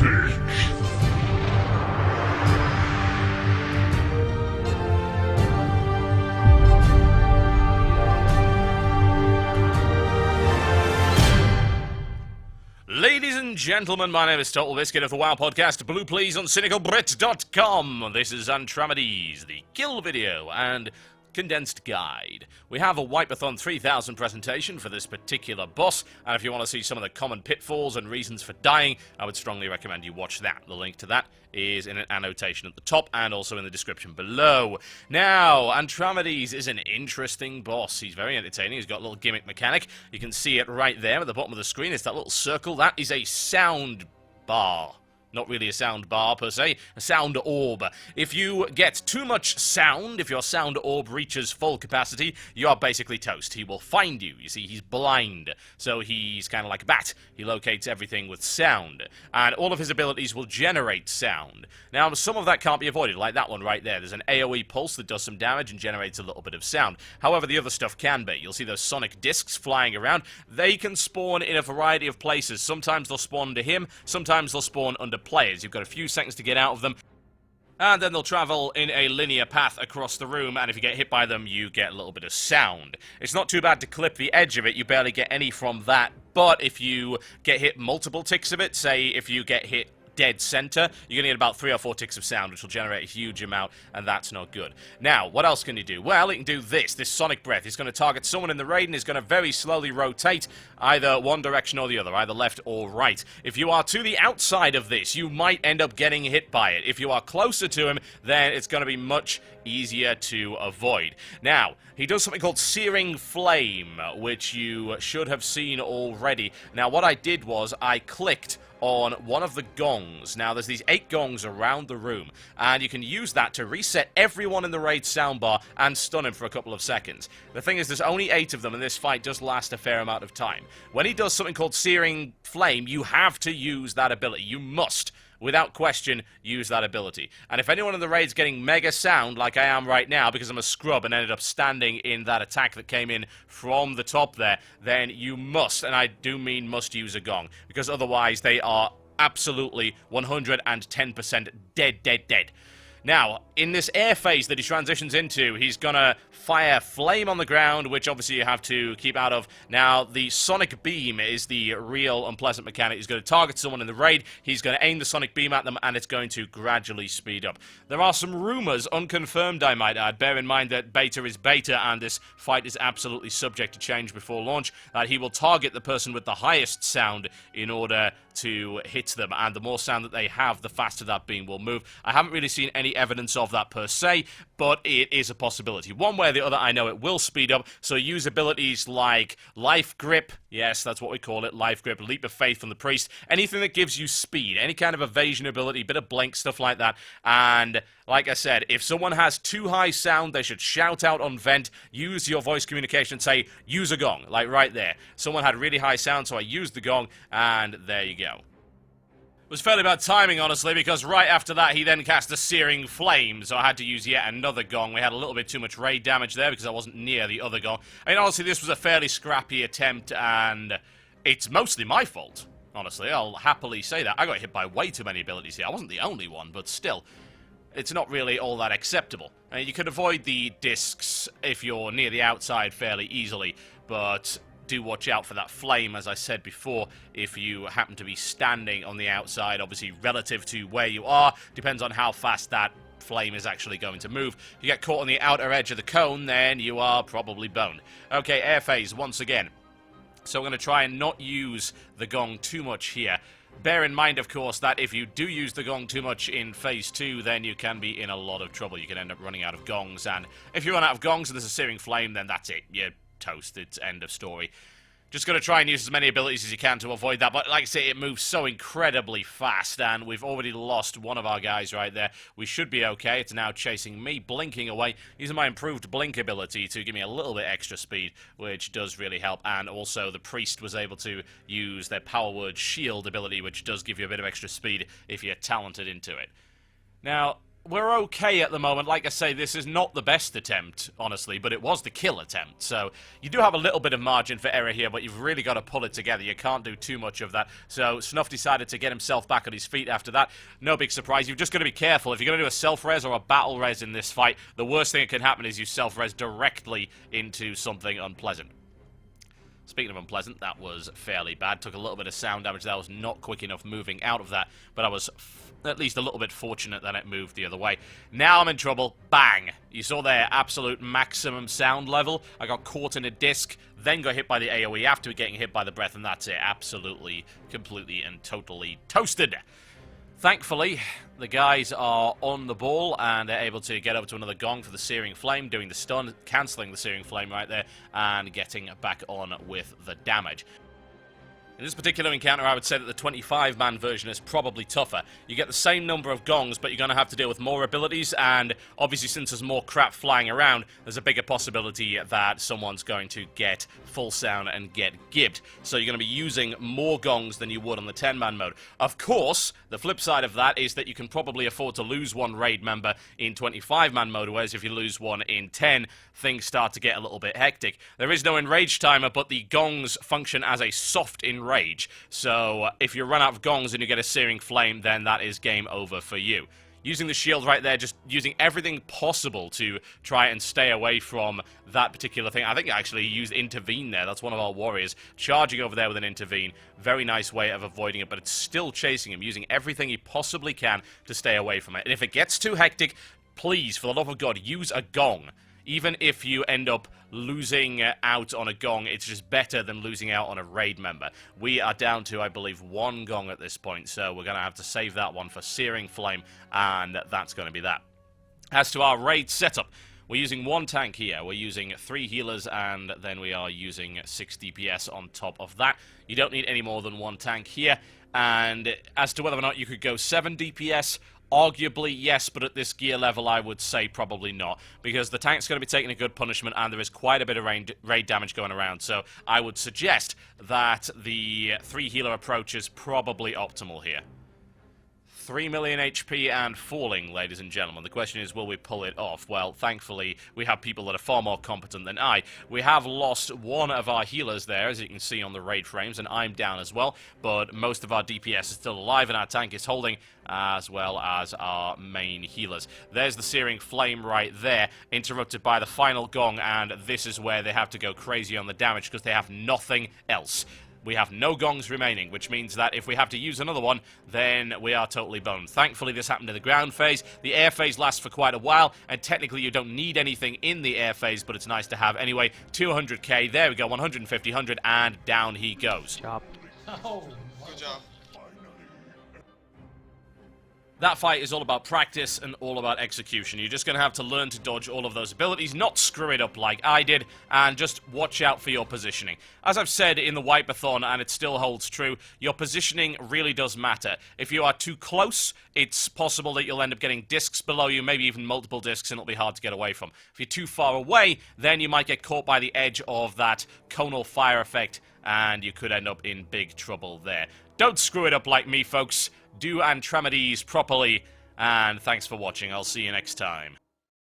Rampage. Ladies and gentlemen, my name is Total Biscuit of the WoW podcast, Blue Please on CynicalBrit.com. This is Atramedes, the kill video and condensed guide. We have a Wipeathon 3000 presentation for this particular boss, and if you want to see some of the common pitfalls and reasons for dying, I would strongly recommend you watch that. The link to that is in an annotation at the top and also in the description below. Now, Atramedes is an interesting boss. He's very entertaining. He's got a little gimmick mechanic. You can see it right there at the bottom of the screen. It's that little circle. That is a sound bar. Not really a sound bar, per se, a sound orb. If you get too much sound, if your sound orb reaches full capacity, you are basically toast. He will find you. You see, he's blind, so he's kind of like a bat. He locates everything with sound, and all of his abilities will generate sound. Now, some of that can't be avoided, like that one right there. There's an AoE pulse that does some damage and generates a little bit of sound. However, the other stuff can be. You'll see those sonic discs flying around. They can spawn in a variety of places. Sometimes they'll spawn under him, sometimes they'll spawn under players. You've got a few seconds to get out of them, and then they'll travel in a linear path across the room, and if you get hit by them, you get a little bit of sound. It's not too bad to clip the edge of it. You barely get any from that, but if you get hit multiple ticks of it, say if you get hit dead center, you're gonna get about 3 or 4 ticks of sound, which will generate a huge amount, and that's not good. Now, what else can you do? Well, you can do this sonic breath. It's gonna target someone in the raid, and it's gonna very slowly rotate either one direction or the other, either left or right. If you are to the outside of this, you might end up getting hit by it. If you are closer to him, then it's gonna be much easier to avoid. Now, he does something called Searing Flame, which you should have seen already. Now, what I did was I clicked on one of the gongs. Now, there's these 8 gongs around the room, and you can use that to reset everyone in the raid soundbar and stun him for a couple of seconds. The thing is, there's only 8 of them, and this fight does last a fair amount of time. When he does something called Searing Flame, you have to use that ability. You must, without question, use that ability. And if anyone in the raid's getting mega sound, like I am right now, because I'm a scrub and ended up standing in that attack that came in from the top there, then you must, and I do mean must, use a gong, because otherwise they are absolutely 110% dead. Now, in this air phase that he transitions into, he's gonna fire flame on the ground, which obviously you have to keep out of. Now, the sonic beam is the real unpleasant mechanic. He's going to target someone in the raid, he's going to aim the sonic beam at them, and it's going to gradually speed up. There are some rumors, unconfirmed I might add, bear in mind that beta is beta, and this fight is absolutely subject to change before launch, that he will target the person with the highest sound in order to hit them, and the more sound that they have, the faster that beam will move. I haven't really seen any evidence of that per se, but it is a possibility. One way or the other, I know it will speed up, so use abilities like Life Grip, yes, that's what we call it, Life Grip, Leap of Faith from the Priest, anything that gives you speed, any kind of evasion ability, bit of blink, stuff like that, and like I said, if someone has too high sound, they should shout out on vent, use your voice communication, say, use a gong, like right there. Someone had really high sound, so I used the gong, and there you go. It was fairly bad timing, honestly, because right after that, he then cast a Searing Flame, so I had to use yet another gong. We had a little bit too much raid damage there because I wasn't near the other gong. I mean, honestly, this was a fairly scrappy attempt, and it's mostly my fault, honestly. I'll happily say that. I got hit by way too many abilities here. I wasn't the only one, but still, it's not really all that acceptable. I mean, you can avoid the discs if you're near the outside fairly easily, but do watch out for that flame, as I said before, if you happen to be standing on the outside, obviously relative to where you are, depends on how fast that flame is actually going to move. If you get caught on the outer edge of the cone, then you are probably boned. Okay, air phase once again. So I'm going to try and not use the gong too much here. Bear in mind, of course, that if you do use the gong too much in Phase 2, then you can be in a lot of trouble. You can end up running out of gongs, and if you run out of gongs and there's a Searing Flame, then that's it. You're toast. It's end of story. Just going to try and use as many abilities as you can to avoid that, but like I say, it moves so incredibly fast, and we've already lost one of our guys right there. We should be okay. It's now chasing me, blinking away, using my improved blink ability to give me a little bit extra speed, which does really help, and also the Priest was able to use their Power Word Shield ability, which does give you a bit of extra speed if you're talented into it. Now, we're okay at the moment. Like I say, this is not the best attempt, honestly, but it was the kill attempt. So you do have a little bit of margin for error here, but you've really got to pull it together. You can't do too much of that. So Snuff decided to get himself back on his feet after that. No big surprise. You've just got to be careful. If you're going to do a self-res or a battle res in this fight, the worst thing that can happen is you self-res directly into something unpleasant. Speaking of unpleasant, that was fairly bad. Took a little bit of sound damage. That was not quick enough moving out of that, but I was at least a little bit fortunate that it moved the other way. Now I'm in trouble. Bang! You saw their absolute maximum sound level. I got caught in a disc, then got hit by the AoE after getting hit by the breath, and that's it. Absolutely, completely, and totally toasted. Thankfully, the guys are on the ball, and they're able to get over to another gong for the Searing Flame, doing the stun, cancelling the Searing Flame right there, and getting back on with the damage. In this particular encounter, I would say that the 25-man version is probably tougher. You get the same number of gongs, but you're going to have to deal with more abilities, and obviously since there's more crap flying around, there's a bigger possibility that someone's going to get full sound and get gibbed. So you're going to be using more gongs than you would on the 10-man mode. Of course, the flip side of that is that you can probably afford to lose one raid member in 25-man mode, whereas if you lose one in 10, things start to get a little bit hectic. There is no enrage timer, but the gongs function as a soft enrage. So if you run out of gongs and you get a Searing Flame, then that is game over for you. Using the shield right there, just using everything possible to try and stay away from that particular thing. I think I actually used Intervene there. That's one of our warriors. Charging over there with an Intervene. Very nice way of avoiding it, but it's still chasing him, using everything he possibly can to stay away from it. And if it gets too hectic, please, for the love of God, use a gong. Even if you end up losing out on a gong, it's just better than losing out on a raid member. We are down to, I believe, one gong at this point, so we're going to have to save that one for Searing Flame, and that's going to be that. As to our raid setup, we're using one tank here. We're using 3 healers, and then we are using 6 DPS on top of that. You don't need any more than one tank here. And as to whether or not you could go 7 DPS, arguably, yes, but at this gear level, I would say probably not, because the tank's going to be taking a good punishment, and there is quite a bit of raid damage going around, so I would suggest that the 3 healer approach is probably optimal here. 3 million HP and falling, ladies and gentlemen. The question is, will we pull it off? Well, thankfully, we have people that are far more competent than I. We have lost one of our healers there, as you can see on the raid frames, and I'm down as well, but most of our DPS is still alive, and our tank is holding, as well as our main healers. There's the Searing Flame right there, interrupted by the final gong, and this is where they have to go crazy on the damage, because they have nothing else. We have no gongs remaining, which means that if we have to use another one, then we are totally boned. Thankfully, this happened in the ground phase. The air phase lasts for quite a while, and technically you don't need anything in the air phase, but it's nice to have anyway. 200k, there we go, 150, 100, and down he goes. Job. Oh, good job. That fight is all about practice and all about execution. You're just going to have to learn to dodge all of those abilities, not screw it up like I did, and just watch out for your positioning. As I've said in the Wipe-a-thon, and it still holds true, your positioning really does matter. If you are too close, it's possible that you'll end up getting discs below you, maybe even multiple discs, and it'll be hard to get away from. If you're too far away, then you might get caught by the edge of that conal fire effect, and you could end up in big trouble there. Don't screw it up like me, folks. Do Atramedes properly, and thanks for watching. I'll see you next time.